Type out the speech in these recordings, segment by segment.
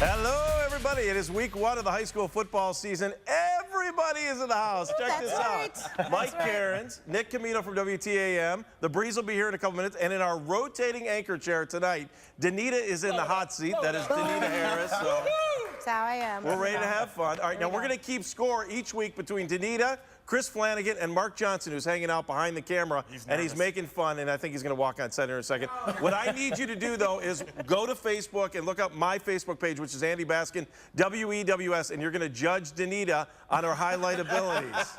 Hello, everybody. It is week 1 of the high school football season. Everybody is in the house. Check this out. Mike Cairns, Nick Camino from WTAM. The Breeze will be here in a couple minutes. And in our rotating anchor chair tonight, Danita is in the hot seat. That is Danita Harris. So that's how I am. We're ready to have fun. All right, now we're going to keep score each week between Danita, Chris Flanagan, and Mark Johnson, who's hanging out behind the camera, and he's making fun, and I think he's going to walk on set in a second. What I need you to do, though, is go to Facebook and look up my Facebook page, which is Andy Baskin, WEWS, and you're going to judge Danita on her highlight abilities.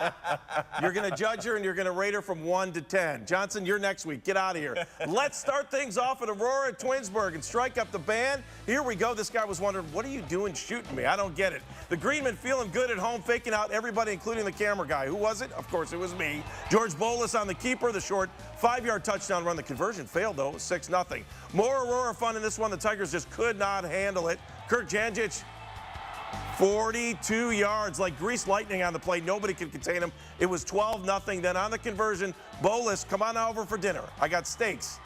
You're going to judge her, and you're going to rate her from 1 to 10. Johnson, you're next week. Get out of here. Let's start things off at Aurora, Twinsburg, and strike up the band. Here we go. This guy was wondering, what are you doing shooting me? I don't get it. The Greenmen feeling good at home, faking out everybody, including the camera guy. Who was it? Of course, it was me. George Bolus on the keeper, the short 5-yard touchdown run. The conversion failed, though. It was 6-0. More Aurora fun in this one. The Tigers just could not handle it. Kirk Janjic, 42 yards, like greased lightning on the play. Nobody could contain him. It was 12-0. Then on the conversion, Bolus, come on over for dinner. I got steaks.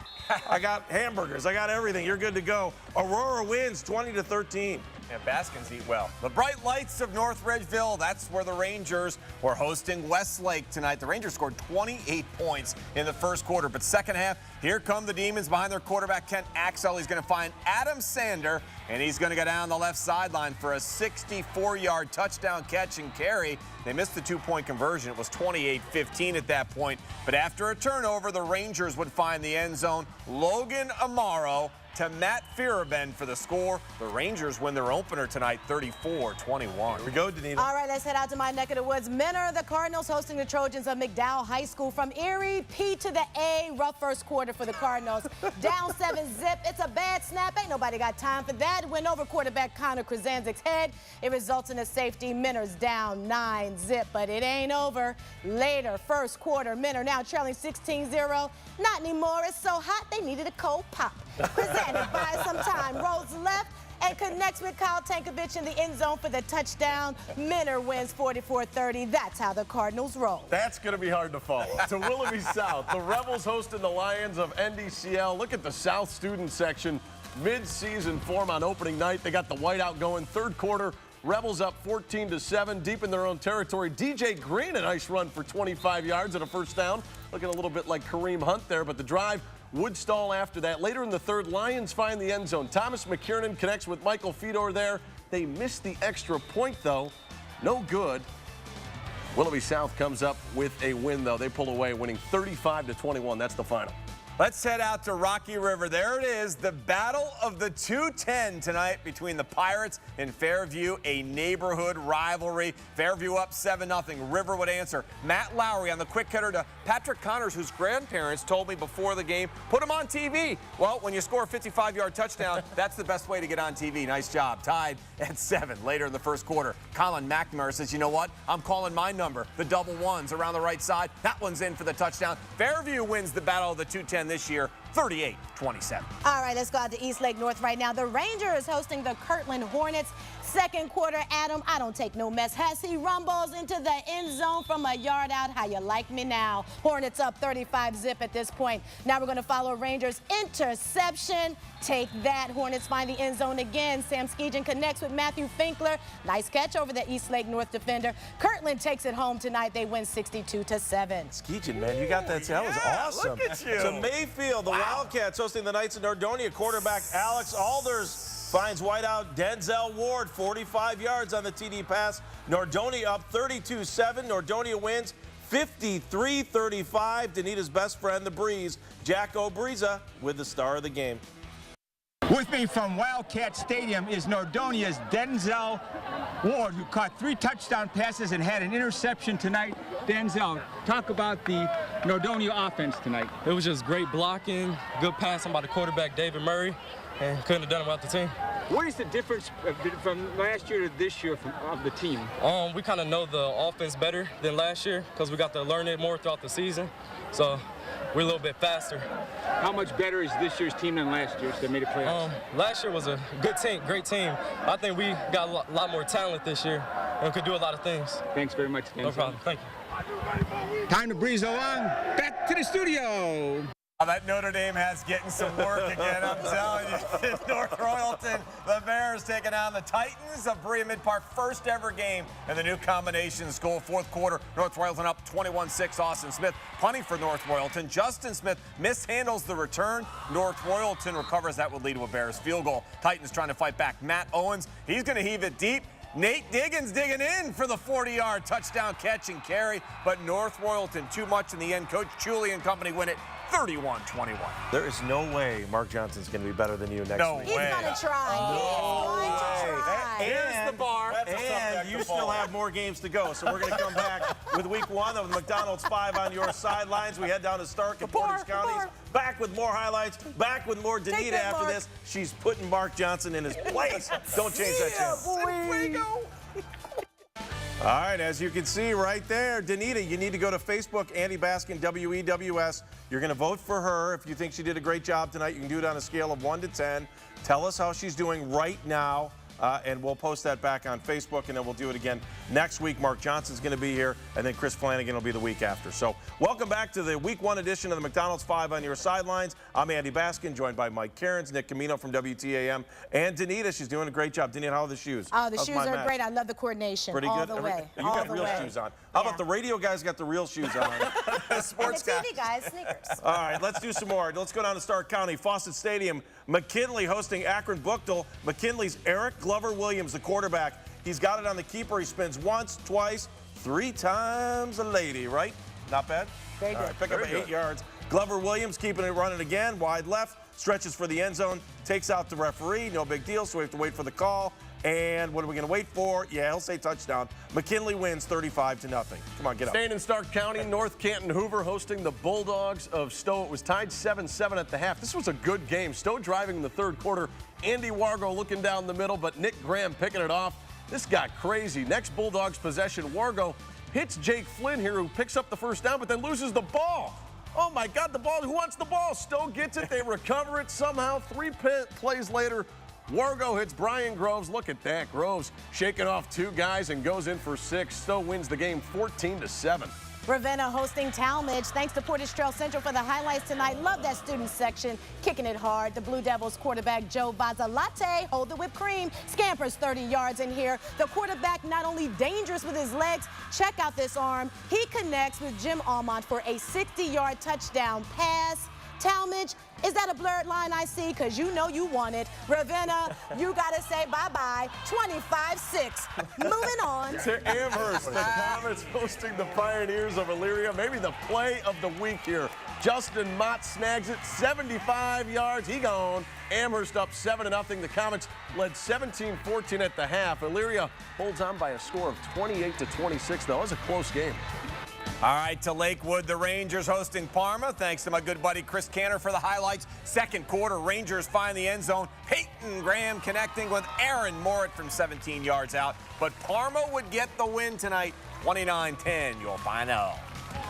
I got hamburgers. I got everything. You're good to go. Aurora wins 20-13. And Baskins eat well. The bright lights of North Ridgeville, that's where the Rangers were hosting Westlake tonight. The Rangers scored 28 points in the first quarter, but second half, here come the Demons behind their quarterback, Kent Axel. He's going to find Adam Sander, and he's going to go down the left sideline for a 64-yard touchdown catch and carry. They missed the 2-point conversion. It was 28-15 at that point, but after a turnover, the Rangers would find the end zone. Logan Amaro to Matt Firabend for the score. The Rangers win their opener tonight, 34-21. Here we go, Danita. All right, let's head out to my neck of the woods. Menor, the Cardinals hosting the Trojans of McDowell High School. From Erie, P to the A. Rough first quarter for the Cardinals. Down 7-zip. It's a bad snap. Ain't nobody got time for that. Went over quarterback Connor Krasandzik's head. It results in a safety. Menor's down 9-zip, but it ain't over. Later, first quarter, Menor now trailing 16-0. Not anymore. It's so hot they needed a cold pop. Presented by some time. Rolls left and connects with Kyle Tankovich in the end zone for the touchdown. Menor wins 44-30. That's how the Cardinals roll. That's going to be hard to follow. To Willoughby South, the Rebels hosting the Lions of NDCL. Look at the South student section. Mid-season form on opening night. They got the whiteout going. Third quarter, Rebels up 14-7, deep in their own territory. DJ Green, a nice run for 25 yards and a first down. Looking a little bit like Kareem Hunt there, but the drive would stall after that. Later in the third, Lions find the end zone. Thomas McKiernan connects with Michael Fedor there. They missed the extra point, though. No good. Willoughby South comes up with a win, though. They pull away, winning 35-21. That's the final. Let's head out to Rocky River. There it is, the battle of the 210 tonight between the Pirates and Fairview, a neighborhood rivalry. Fairview up 7-0. River would answer. Matt Lowry on the quick hitter to Patrick Connors, whose grandparents told me before the game, put him on TV. Well, when you score a 55-yard touchdown, that's the best way to get on TV. Nice job. Tied at 7 later in the first quarter. Colin McNamara says, you know what? I'm calling my number. The double ones around the right side. That one's in for the touchdown. Fairview wins the battle of the 210 this year, 38-27. All right, let's go out to East Lake North right now. The Rangers hosting the Kirtland Hornets. Second quarter, Adam, I don't take no mess. He rumbles into the end zone from a yard out. How you like me now? Hornets up 35-zip at this point. Now we're going to follow Rangers interception. Take that. Hornets find the end zone again. Sam Skeejan connects with Matthew Finkler. Nice catch over the East Lake North defender. Kirtland takes it home tonight. They win 62-7. Skeejan, man, you got that. That was awesome. Look at you. So Mayfield, the Wildcats hosting the Knights of Nordonia. Quarterback Alex Alders finds wideout Denzel Ward, 45 yards on the TD pass. Nordonia up 32-7. Nordonia wins 53-35. Danita's best friend, the Breeze, Jack Obriza, with the star of the game. With me from Wildcat Stadium is Nordonia's Denzel Ward, who caught 3 touchdown passes and had an interception tonight. Denzel, talk about the Nordonia offense tonight. It was just great blocking, good passing by the quarterback, David Murray, and couldn't have done it without the team. What is the difference from last year to this year of the team? We kind of know the offense better than last year because we got to learn it more throughout the season. So we're a little bit faster. How much better is this year's team than last year's that made it playoffs? Last year was a good team, great team. I think we got a lot more talent this year and could do a lot of things. Thanks very much, Denzel. No problem. Thank you. Time to breeze along. Back to the studio. That Notre Dame has getting some work again, I'm telling you. North Royalton, the Bears taking on the Titans of Berea Mid-Park. First ever game in the new combination school. Fourth quarter, North Royalton up 21-6. Austin Smith punting for North Royalton. Justin Smith mishandles the return. North Royalton recovers. That would lead to a Bears field goal. Titans trying to fight back. Matt Owens, he's going to heave it deep. Nate Diggins digging in for the 40-yard touchdown catch and carry. But North Royalton, too much in the end. Coach Julie and company win it 31-21. There is no way Mark Johnson's going to be better than you next week. He's going to try. He is going to try. Here's the bar. And you still have more games to go. So we're going to come back with week 1 of the McDonald's 5 on your sidelines. We head down to Stark and Portage counties. Back with more highlights. Back with more Danita after this. She's putting Mark Johnson in his place. Don't change that channel. All right, as you can see right there, Danita, you need to go to Facebook, Andy Baskin, WEWS. You're going to vote for her. If you think she did a great job tonight, you can do it on a scale of 1 to 10. Tell us how she's doing right now, and we'll post that back on Facebook, and then we'll do it again next week. Mark Johnson's going to be here, and then Chris Flanagan will be the week after. So welcome back to the Week 1 edition of the McDonald's 5 on your sidelines. I'm Andy Baskin, joined by Mike Cairns, Nick Camino from WTAM, and Danita. She's doing a great job. Danita, how are the shoes? Oh, the shoes are great. I love the coordination. Pretty all good. The way. You got real shoes on. How about the radio guys got the real shoes on? Sports guys. TV guys, sneakers. All right, let's do some more. Let's go down to Stark County. Fawcett Stadium. McKinley hosting Akron Buchtel. McKinley's Eric Glover Williams, the quarterback. He's got it on the keeper. He spins once, twice, 3 times a lady, right? Not bad? Very good. All right, pick up 8 yards. Glover Williams keeping it running again. Wide left, stretches for the end zone, takes out the referee. No big deal, so we have to wait for the call. And what are we going to wait for? Yeah, he'll say touchdown. McKinley wins 35-0. Come on, get up. Staying in Stark County, North Canton Hoover hosting the Bulldogs of Stowe. It was tied 7-7 at the half. This was a good game. Stowe driving in the third quarter. Andy Wargo looking down the middle, but Nick Graham picking it off. This got crazy. Next Bulldogs possession, Wargo hits Jake Flynn here, who picks up the first down, but then loses the ball. Oh, my God, the ball. Who wants the ball? Stowe gets it. They recover it somehow. 3 plays later, Wargo hits Brian Groves. Look at that. Groves shaking off 2 guys and goes in for 6. Stowe wins the game 14-7. Ravenna hosting Talmadge. Thanks to Portage Trail Central for the highlights tonight. Love that student section, kicking it hard. The Blue Devils quarterback Joe Bazzalate, hold the whipped cream, scampers 30 yards in here. The quarterback not only dangerous with his legs, check out this arm. He connects with Jim Almond for a 60-yard touchdown pass. Talmadge, is that a blurred line I see? Because you know you want it. Ravenna, you got to say bye-bye. 25-6. Moving on. To Amherst, the Comets hosting the Pioneers of Elyria. Maybe the play of the week here. Justin Mott snags it, 75 yards. He gone. Amherst up 7-0. The Comets led 17-14 at the half. Elyria holds on by a score of 28-26, though. It was a close game. All right, to Lakewood, the Rangers hosting Parma. Thanks to my good buddy Chris Canner for the highlights. Second quarter, Rangers find the end zone. Peyton Graham connecting with Aaron Morit from 17 yards out. But Parma would get the win tonight, 29-10. You'll find out.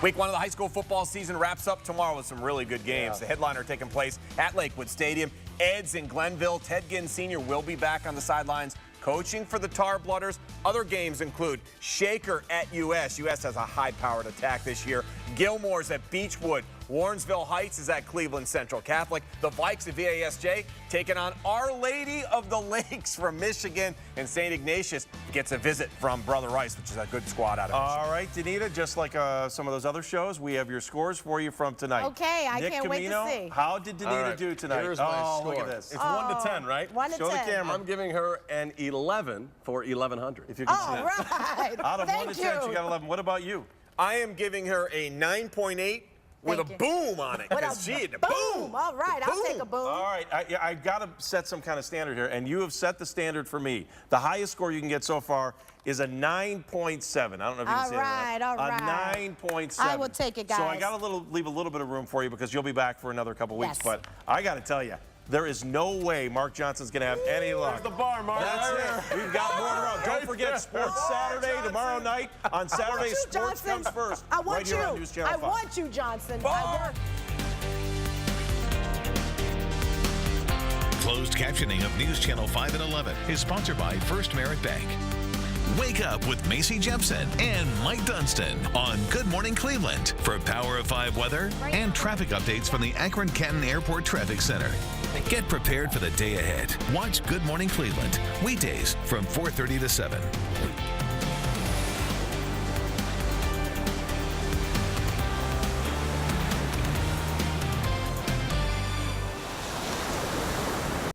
Week 1 of the high school football season wraps up tomorrow with some really good games. The headliner taking place at Lakewood Stadium. Eds in Glenville. Ted Ginn Sr. will be back on the sidelines coaching for the Tar Blooders. Other games include Shaker at US. US has a high-powered attack this year. Gilmore's at Beechwood. Warrensville Heights is at Cleveland Central Catholic. The Vikes at VASJ taking on Our Lady of the Lakes from Michigan. And St. Ignatius gets a visit from Brother Rice, which is a good squad out of Michigan. All right, Danita, just like some of those other shows, we have your scores for you from tonight. Okay, I Nick can't Camino, wait to see. How did Danita do tonight? Here's my score. Look at this. It's 1 to 10, right? 1 to Show 10. the camera. I'm giving her an 11 for 1100. If you can All see right. it. Out of 1 to 10, Thank she you. got 11. What about you? I am giving her a 9.8 with Thank a you. boom on it. With a Because she had a boom. All right, I'll take a boom. All right, I got to set some kind of standard here, and you have set the standard for me. The highest score you can get so far is a 9.7. I don't know if you can see that. All right. A 9.7. I will take it, guys. So I got to leave a little bit of room for you because you'll be back for another couple weeks. Yes. But I got to tell you, there is no way Mark Johnson's going to have any luck. There's the bar, Mark. That's it. We've got more to round. Don't forget Sports Saturday tomorrow night. On Saturday, Sports comes first. I want right here on you. News Channel 5. I want you, Johnson. Closed captioning of News Channel 5 and 11 is sponsored by First Merit Bank. Wake up with Macy Jepsen and Mike Dunstan on Good Morning Cleveland for Power of 5 weather and traffic updates from the Akron-Canton Airport Traffic Center. Get prepared for the day ahead. Watch Good Morning Cleveland weekdays from 4:30 to 7.